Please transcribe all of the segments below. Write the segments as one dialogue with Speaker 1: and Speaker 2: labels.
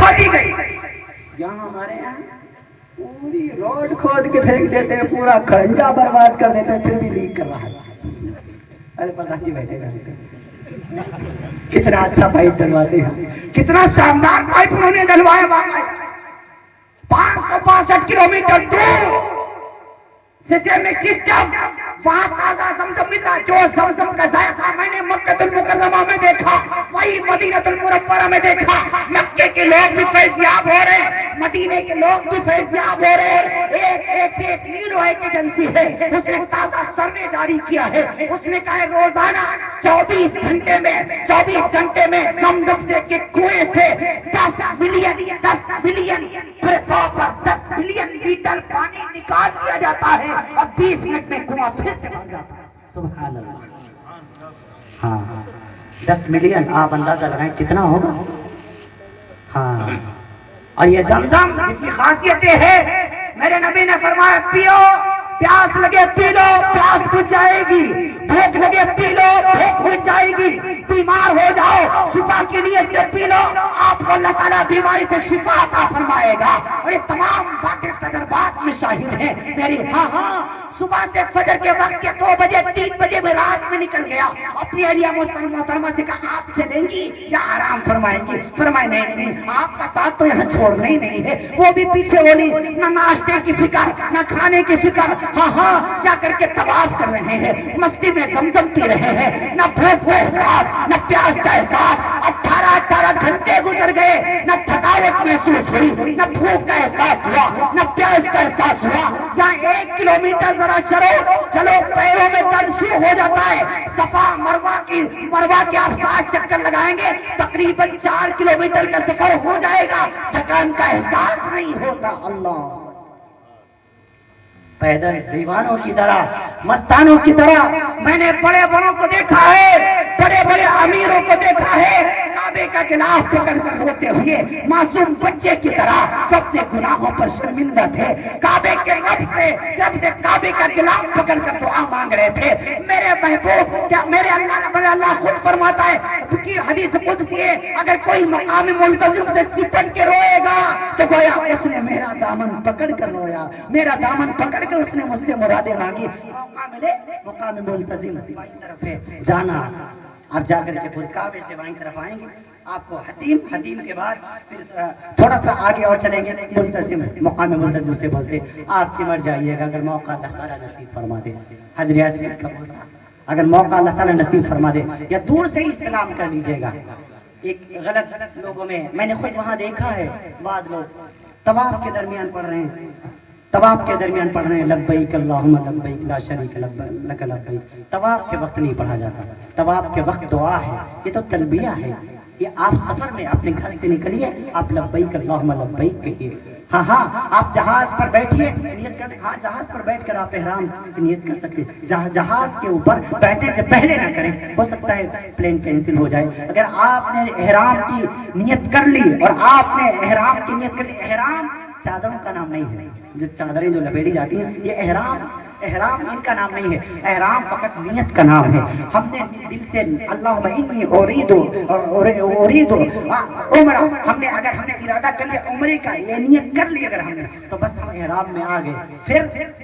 Speaker 1: کھودی گئی. یہاں ہمارے یہاں پوری روڈ کھود کے پھینک دیتے ہیں, پورا کھنجا برباد کر دیتے ہیں, پھر بھی لیک کر رہا ہے. ارے پردھان جی بیٹھے گا, کتنا اچھا پائپ ڈلواتے ہیں, کتنا شاندار پائپ انہوں نے ڈلوایا. 565 کلومیٹر دور سسٹمک سسٹم, وہاں تازہ زمزم ملا. جو زمزم کا ذائقہ میں نے مکہ المکرمہ میں دیکھا, وہی مدینہ المنورہ میں دیکھا. مکے کے لوگ بھی فیضیاب ہو رہے ہیں, مدینے کے لوگ بھی فیضیاب ہو رہے ہیں. ایک نیلو ایک ایجنسی ہے, اس نے تازہ سروے جاری کیا ہے. اس نے کہا ہے روزانہ 24 گھنٹے میں زمزم سے کے کنویں سے 10 بلین لیٹر پانی نکال دیا جاتا ہے, اور 20 منٹ میں کنواں پھر سے بھر جاتا ہے. سبحان اللہ. ہاں 10 ملین, آپ اندازہ لگائیں کتنا ہوگا. ہاں, اور یہ زمزم جس کی خاصیتیں ہیں, میرے نبی نے فرمایا پیو, پیاس لگے پی لو, پیاس بجھ جائے گی. بھوک لگے پی لو, بھوک بجھ جائے گی. بیمار ہو جاؤ, شفا کی نیت سے پی لو, آپ کو اللہ تعالیٰ بیماری سے شفا عطا فرمائے گا. اور یہ تمام باتیں تجربات میں شاہد ہیں میری. ہاں صبح سے فجر کے وقت کے 2 بجے 3 بجے میں رات میں نکل گیا, اپنی اہلیہ محترمہ سے کہا آپ چلیں گی یا آرام فرمائیں گی. فرمائے نہیں, آپ کا ساتھ تو یہاں چھوڑنا ہی نہیں ہے. وہ بھی پیچھے بولی, نہ ناشتے کی فکر نہ کھانے کی فکر. ہاں جا کر کے طواف کر رہے ہیں, مستی میں زمزم پی رہے ہیں, نہ بھوک کا احساس نہ پیاس کا احساس. 18 گھنٹے گزر گئے, نہ تھکاوٹ محسوس ہوئی, نہ بھوک کا احساس ہوا, نہ پیاس کا احساس ہوا. یہاں 1 کلومیٹر ذرا چلو پیروں میں درد شروع ہو جاتا ہے. صفا مروا کے آپ 7 چکر لگائیں گے, تقریباً 4 کلومیٹر کا سفر ہو جائے گا, تھکان کا احساس نہیں ہوتا. اللہ, پیدل دیوانوں کی طرح, مستانوں کی طرح. میں نے بڑے بڑوں کو دیکھا ہے, بڑے بڑے امیروں کو دیکھا ہے, کعبے کا غلاف پکڑ کر روتے ہوئے معصوم بچے کی طرح, جو اپنے گناہوں پر شرمندہ تھے, کعبے کے رب سے کعبے کا غلاف پکڑ کر دعا مانگ رہے تھے. میرے محبوب, کیا میرے اللہ خود فرماتا ہے کہ حدیث قدسی ہے, اگر کوئی مقام ملتزم سے چپٹ کے روئے گا تو گویا اس نے میرا دامن پکڑ کر رویا, میرا دامن پکڑ کر اس نے مجھ سے مرادیں مانگی. موقع ملے مقام ملتزم بائیں طرف ہے جانا, آپ جا کر کے پورے کعبے سے بائیں طرف آئیں گے. آپ کو حتیم کے بعد پھر تھوڑا سا آگے اور چلیں گے, ملتزم, مقام ملتزم سے بولتے آپ سمٹ جائیے گا اگر موقع اللہ تعالیٰ نصیب فرما دے. حضرت عثمان کا بوسہ, اگر موقع اللہ تعالیٰ نصیب فرما دے, یا دور سے ہی استلام کر لیجئے گا. ایک غلط لوگوں میں نے خود وہاں دیکھا ہے, بعض لوگ طواف کے درمیان پڑھ رہے ہیں, لبیک اللہم لبیک لا شریک لک لبیک. طواف کے وقت نہیں پڑھا جاتا, طواف کے وقت دعا ہے, یہ تو تلبیہ ہے. یہ آپ سفر میں اپنے گھر سے نکلیے, آپ لبیک اللہم لبیک کہیے. ہاں آپ جہاز پر بیٹھیے, نیت کر, ہاں جہاز پر بیٹھ کر آپ احرام کی نیت کر سکتے. جہاز کے اوپر بیٹھنے سے پہلے نہ کریں, ہو سکتا ہے پلین کینسل ہو جائے. اگر آپ نے احرام کی نیت کر لی, اور آپ نے احرام کی نیت کر لی, احرام چادروں کا نام نہیں ہے, جو چادریں جو لپیٹی جاتی ہیں, یہ احرام ان کا نام نہیں ہے. احرام فقط نیت کا نام ہے. ہم نے دل سے اللہم انی ارید عمرہ, ہم نے ارادہ کر لیا عمرے کا, یہ نیت کر لی اگر ہم نے, تو بس ہم احرام میں آ گئے. پھر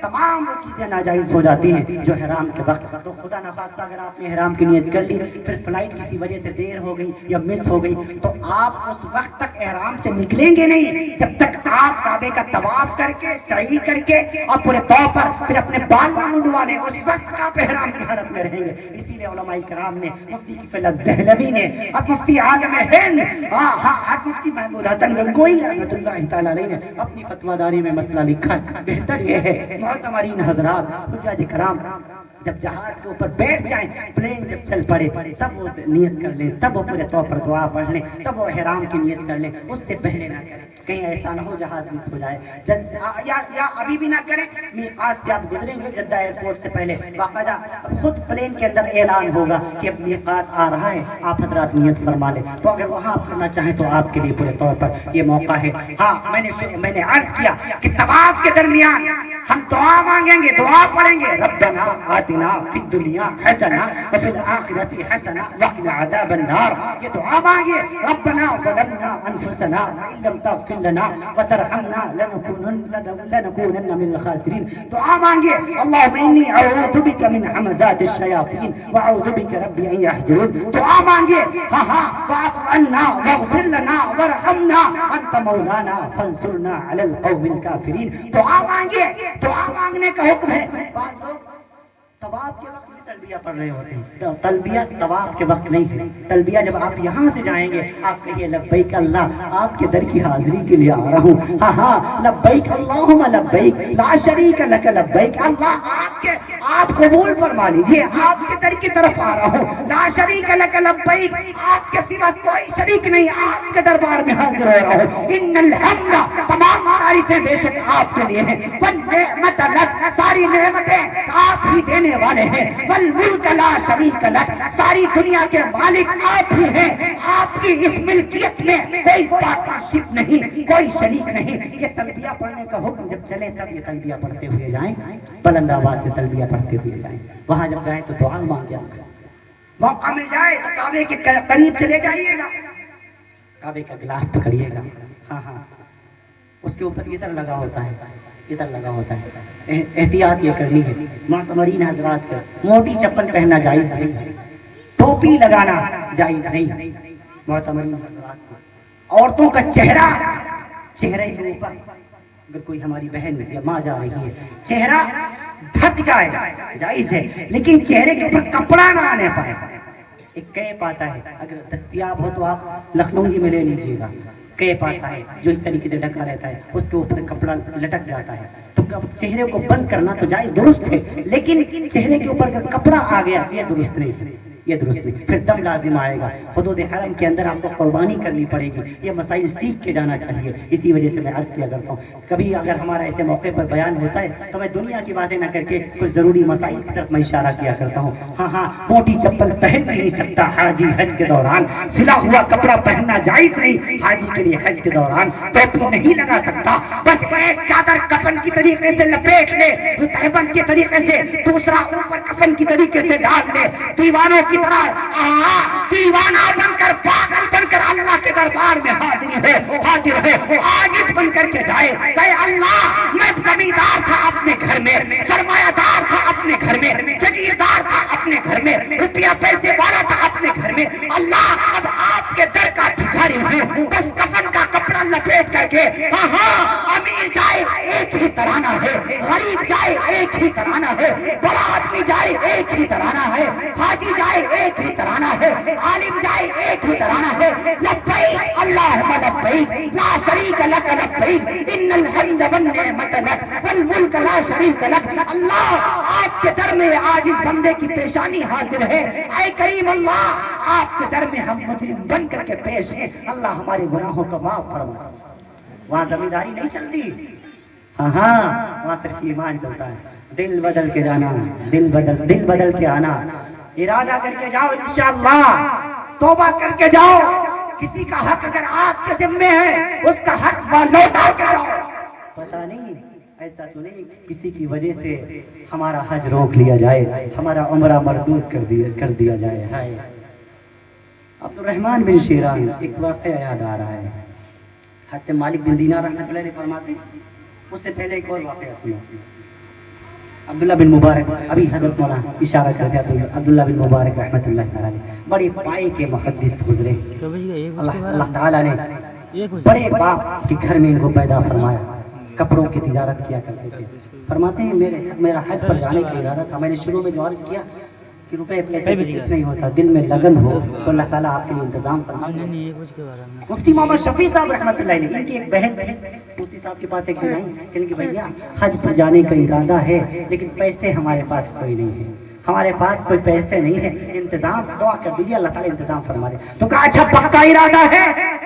Speaker 1: تمام وہ چیزیں ناجائز ہو جاتی ہیں جو احرام کے وقت. تو خدا نخواستہ اگر آپ نے احرام کی نیت کر لی, پھر فلائٹ کسی وجہ سے دیر ہو گئی یا مس ہو گئی, تو آپ اس وقت تک احرام سے نکلیں گے نہیں جب تک آپ کعبے کا طواف کر کے سعی کر کے اور پورے طور پر پھر اپنے بال نہ منڈوا لیں, اس وقت آپ احرام کی حالت میں رہیں گے. اسی لیے علماء کرام نے, مفتی کفایت دہلوی نے, اور مفتی اعظم ہند, مفتی محمود حسن گنگوئی رحمۃ اللہ تعالیٰ علیہ نے اپنی فتویٰ داری میں مسئلہ لکھا ہے. بہتر یہ ہے معتبرین حضرات, حجاج کرام, جب جہاز کے اوپر بیٹھ جائیں, پلین جب چل پڑے, تب وہ نیت کر لیں, تب وہ پورے طور پر دعا پڑھ لیں, تب وہ احرام کی نیت کر لیں, اس سے پہلے نہ کریں. کہیں ایسا نہ ہو جہاز مس ہو جائے, یا ابھی بھی نہ کریں. میقات سے آپ گزریں گے جدہ ایئرپورٹ سے پہلے, باقاعدہ خود پلین کے اندر اعلان ہوگا کہ اب میقات آ رہا ہے, آپ حضرات نیت فرما لیں. تو اگر وہاں آپ کرنا چاہیں تو آپ کے لیے پورے طور پر یہ موقع ہے. ہاں میں نے عرض کیا کہ طواف کے درمیان ہم دعا مانگیں گے، دعا پڑھیں گے، ربنا آتنا فی الدنیا حسنہ وفی الآخرۃ حسنہ وقنا عذاب النار، یہ دعا مانگے، ربنا ظلمنا انفسنا وان لم تغفر لنا وترحمنا لنکونن من الخاسرین، دعا مانگے، اللہم انی اعوذ بک من حمزات الشیاطین واعوذ بک ربی ان یحضرون، دعا مانگے، واعف عنا واغفر لنا وارحمنا انت مولانا فانصرنا علی القوم الکافرین، دعا مانگے، دعا مانگنے کا حکم ہے۔ بعض لوگ طواف کے وقت میں تلبیہ پڑھ رہے ہوتے ہیں، تلبیہ طواف کے وقت نہیں ہے، تلبیہ جب آپ یہاں سے جائیں گے آپ کہیے لبیک اللہ، آپ کے در کی حاضری کے لیے آ رہا ہوں، لبیک اللہم لبیک لا شریک لک لبیک، اللہ آپ قبول فرما لیجئے، آپ کے در کی طرف آ رہا ہوں، لا شریک لک لبیک، آپ کے سوا کوئی شریک نہیں، آپ کے دربار میں حاضر ہو رہا ہوں، ان الحمد، تمام تعریفیں بے شک آپ کے لیے ہیں، والنعمت لک، ساری نعمتیں آپ ہی دینے والے ہیں، والملک لا شریک لک، ساری دنیا کے مالک آپ ہی ہیں، آپ کی اس ملکیت میں کوئی پارٹنرشپ نہیں، کوئی شریک نہیں۔ یہ تلبیہ پڑھنے کا حکم جب چلے تب یہ تلبیہ پڑھتے ہوئے جائیں، بلند آواز سے تلبیہ پڑھتے ہوئے جائیں، وہاں جب جائیں تو دعا مانگے، موقع مل جائے تو کعبے کے قریب چلے جائیے گا، کعبے کا گلاس پکڑیے گا، اس کے اوپر ادھر لگا ہوتا ہے، ادھر لگا ہوتا ہے، احتیاط یہ کرنی ہے، معتمرین حضرات کا موٹی چپل پہننا جائز نہیں ہے، ٹوپی لگانا جائز نہیں، معتمرین حضرات کو عورتوں کا چہرہ، چہرے کے اوپر اگر کوئی ہماری بہن یا ماں جا رہی ہے چہرہ ڈھک جائے جائز ہے، لیکن چہرے کے اوپر کپڑا نہ آنے پائے۔ ایک کیپ آتا ہے، اگر دستیاب ہو تو آپ لکھنؤ میں لے لیجیے گا، کیپ آتا ہے جو اس طریقے سے ڈھکا رہتا ہے، اس کے اوپر کپڑا لٹک جاتا ہے، تو چہرے کو بند کرنا تو جائز درست ہے، لیکن چہرے کے اوپر اگر کپڑا آ گیا یہ درست نہیں ہے، یہ درست نہیں، پھر دم لازم آئے گا، حدود حرم کے اندر آپ کو قربانی کرنی پڑے گی، یہ مسائل سیکھ کے جانا چاہیے۔ اسی وجہ سے میں عرض کیا کرتا ہوں، کبھی اگر ہمارا ایسے موقع پر بیان ہوتا ہے تو میں دنیا کی باتیں نہ کر کے کچھ ضروری مسائل کی طرف میں اشارہ کیا کرتا ہوں۔ موٹی چپل پہن نہیں سکتا حاجی حج کے دوران، سلا ہوا کپڑا پہننا جائز نہیں حاجی کے لیے حج کے دوران، ٹوپی نہیں لگا سکتا، بس ایک چادر کفن کی طریقے سے لپیٹ لے، تہبند کے طریقے سے دوسرا اوپر کفن کی طریقے سے ڈال لے، دیوانوں کی طرح دیوانہ بن کر پاگل بن کر اللہ کے دربار میں حاضر ہو، عاجز بن کر کے جائے، کہ اللہ میں زمیندار تھا اپنے گھر میں، سرمایہ دار تھا اپنے گھر میں، جگیردار تھا اپنے گھر میں، روپیہ پیسے والا تھا اپنے گھر میں، اللہ اب آپ کے در کا بھکاری ہوں، بس کفن کا کپڑا لپیٹ کر کے، امیر جائے ایک ہی ترانہ ہے، غریب جائے ایک ہی ترانہ ہے، بڑا آدمی جائے ایک ہی ترانہ ہے، حاجی جائے ایک ہی ترانہ ہے، عالم جائے ایک ہی ترانہ ہے، لبیک اللہم لبیک لا شریک لک لبیک ان الحمد والنعمت لک والملک لا شریک لک۔ اللہ آپ کے در میں عاجز بندے کی پیشانی حاضر ہے، اے کریم اللہ آپ کے در میں ہم مجرم بن کر کے پیش ہیں، اللہ ہمارے گناہوں کو معاف فرما۔ وہاں زمینداری نہیں چلتی، وہاں صرف ایمان چلتا ہے، دل بدل کے جانا، دل بدل کے آنا، ارادہ کر کے جاؤ، انشاءاللہ توبہ کر کے جاؤ، کسی کا حق اگر آپ کے ذمہ ہے اس کا حق لوٹا کے جاؤ، پتہ نہیں ایسا تو نہیں کسی کی وجہ سے ہمارا حج روک لیا جائے، ہمارا عمرہ مردود کر دیا جائے۔ عبد الرحمن بن شیران ایک واقعہ یاد آ رہا ہے، حضرت مالک بن دینار رحمۃ اللہ علیہ فرماتے ہیں، اس سے پہلے ایک اور واقعہ سنو۔ عبداللہ بن مبارک، ابھی حضرت مولانا اشارہ کرتے ہیں، عبداللہ بن مبارک رحمۃ اللہ علیہ بڑے پائے کے محدث گزرے، اللہ تعالیٰ نے بڑے باپ کے گھر میں ان کو پیدا فرمایا، کپڑوں کی تجارت کیا کرتے تھے۔ فرماتے ہیں میرا حج پر جانے کا ارادہ تھا، میں نے شروع میں جو عرض کیا کہ روپے پیسے سے کچھ نہیں ہوتا، دل میں لگن ہو تو اللہ تعالیٰ آپ کے لیے انتظام فرمائے۔ مفتی محمد شفیع صاحب رحمۃ اللہ علیہ، ان کی ایک بہن تھی، مفتی صاحب کے پاس ایک دن آئی کہ بھیا حج پر جانے کا ارادہ ہے لیکن پیسے ہمارے پاس کوئی نہیں ہے، ہمارے پاس کوئی پیسے نہیں ہے، انتظام دعا کر دیجیے اللہ تعالیٰ انتظام فرما دے۔ تو کہا اچھا پکا ارادہ ہے؟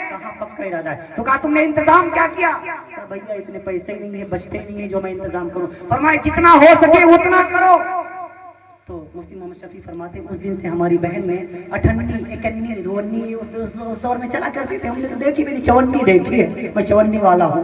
Speaker 1: کہاں پکا ارادہ ہے؟ تو کہا تم نے انتظام کیا کیا؟ بھیا اتنے پیسے ہی نہیں ہے، بچتے نہیں ہیں جو میں انتظام کروں۔ فرمائے جتنا ہو سکے اتنا کرو۔ تو مفتی محمد شفیع فرماتے ہیں اس دن سے ہماری بہن میں 58 51 52 اس دور میں چلا کرتے تھے، ہم نے تو دیکھی بھی نہیں، 54 دیکھی ہے، میں 54 والا ہوں۔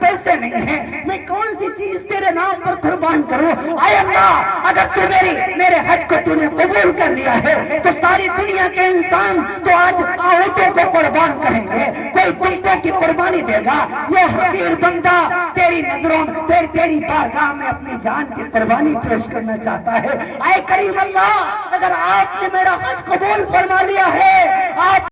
Speaker 2: پیسے نہیں ہیں, میں کون سی چیز تیرے نام پر قربان کروں. اے اللہ, اگر تو میرے حج کو تو نے قبول کر لیا ہے تو ساری دنیا کے انسان تو آج اونٹوں کو قربان کریں گے, کوئی تمبوں کی قربانی دے گا. یہ حقیر بندہ تیری نظروں تیری بارگاہ میں اپنی جان کی قربانی پیش کرنا چاہتا ہے. اے کریم اللہ, اگر آپ نے میرا حج قبول فرما لیا ہے, آپ